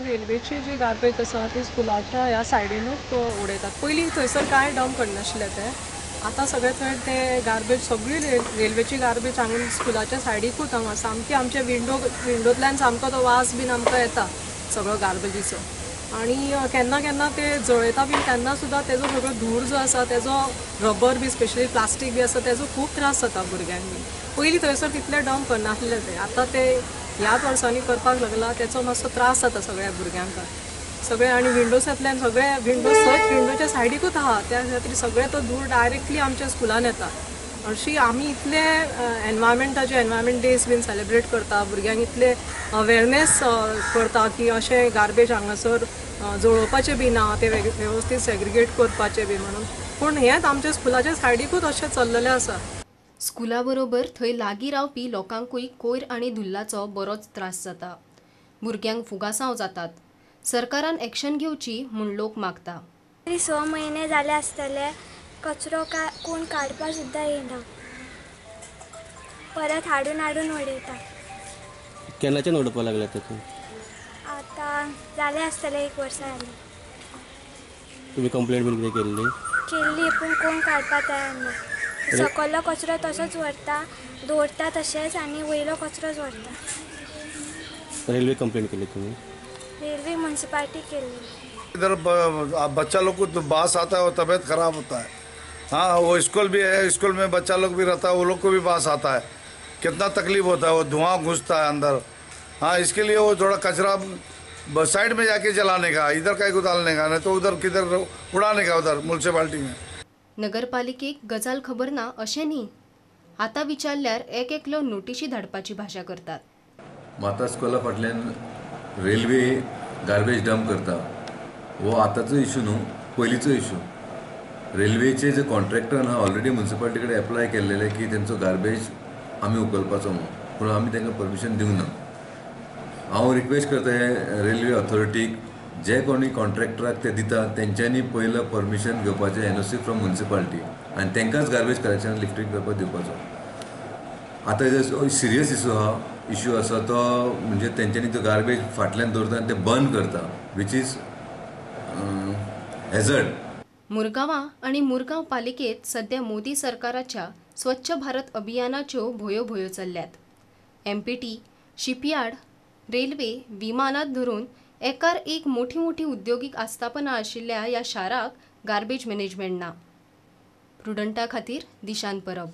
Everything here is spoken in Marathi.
रेल्वेची जी गार्बेज आसा ती स्कुलाच्या ह्या सायडीनूच उडयतात. पयलीं थंयसर कांय डंप करनाशिल्ले ते. आतां सगळे थंय ते गार्बेज सगळी रेल्वेची गार्बेज हांगा स्कुलाच्या सायडीकूच हांगा सामकी आमच्या विंडोंतल्यान सामको तो वास बीन आमकां येता सगळो गार्बेजीचो. आनी केन्ना केन्ना ते जळयता बीन तेन्ना सुद्दां तेजो सगळो धूर जो आसा तेजो रबर बी स्पेशली प्लास्टीक बी आसा तेजो खूब त्रास जाता भुरग्यांक बी. पयलीं थंयसर तितले डंप करनासले ते. आतां ते ह्याच वर्सांनी करपाक लागला तेचो मातसो त्रास जाता सगळ्या भुरग्यांक. सगळे आनी विंडोसांतल्यान सगळे विंडोच्या सायडीकूच आहा त्या खातीर सगळे तो धूर डायरेक्टली आमच्या स्कुलान येता. अशी आमी इतले एनवायरमेंट डेज बीन सेलिब्रेट करता, भुरग्यांक इतले अवेरनेस करता की अशें गार्बेज हांगासर जळोवपाचें बी ना, ते वेवस्थीत सेग्रिगेट करपाचें बी म्हणून. पूण हेंच आमच्या स्कुलाच्या सायडीकूच अशें चल्लेलें आसा. स्कुला बरोबर थंय लागीं रावपी लोकांकूय कोयर आनी धुल्लाचो बरोच त्रास जाता. भुरग्यांक फुगासांव जातात. सरकारान एक्शन घेवची म्हूण लोक मागता. 6 म्हयने जाले आसतले कचरो कोण काडपाक सुद्दां येना. परत हाडून उडयता. केन्नाच्यान उडोवपाक लागले ते? आतां जाले आसतले 1 वर्स जाली. तुम्ही कंप्लेंट बीन कितें केल्ली पूण कोण काडपाक तयार ना. सकयलो कचरो तसोच व्हरता, दवरता तशेंच आनी वयलो कचरोच व्हरता. रेल्वे कंप्लेंट केली तुम्ही? रेल्वे म्युनिसिपालिटी केल्ली. इधर बच्चा लोग को तो बास आता है और तबीयत खराब होता है। हाँ, वो स्कूल भी है, स्कूल में बच्चा लोग भी रहता है, वो लोग को भी बास आता है। कितना तकलीफ होता है, वो धुआं घुसता है अंदर। हाँ, इसके लिए वो थोड़ा कचरा साइड में जाके जलाने का, इधर का एक डालने का, नहीं तो उधर किधर उड़ाने का उधर म्युनिसिपालिटी में। नगरपालिकेक गजाल खबर ना अशें न्ही. आतां विचारल्यार एकलो नोटीशी धाडपाची भाशा करतात. माता स्कुला फाटल्यान रेल्वे गार्बेज डंप करता वो आतांचो इशू न्हू, पयलींचो इशू. रेल्वेचे जे कॉन्ट्रॅक्टर आहा ऑलरेडी म्युनिसिपालिटी कडेन एप्लाय केल्लेले की तेंचो गार्बेज आमी उखलपाचो म्हणून, पूण आमी तांकां परमिशन दिवंक ना. हांव रिक्वेस्ट करता रेल्वे ऑथॉरिटीक जे कोणी कॉन्ट्रॅक्टराक ते दिता तेंच्यांनी पयलं परमिशन घेवपाचें एनओसी फ्रॉम म्युनिसिपालिटी आनी तेंकांच गार्बेज कलेक्शन लिफ्टींग करपाक दिवपाचो. आतां जो सिरियस इशू आसा तो म्हणजे तेंच्यांनी तो गार्बेज फाटल्यान दवरता आनी ते बर्न करता वीच इज हॅझर्ड. मुरगांवां आनी मुरगांव पालिकेंत सध्या मोदी सरकाराच्या स्वच्छ भारत अभियानाच्यो भोयो चल्ल्यात. एमपीटी, शिपयार्ड, रेल्वे, विमानात धरून एकार एक मोठी उद्योगीक आस्थापना आशिल्ल्या ह्या शाराक गार्बेज मॅनेजमेंट ना. प्रुडंटा खातीर दिशांत परब.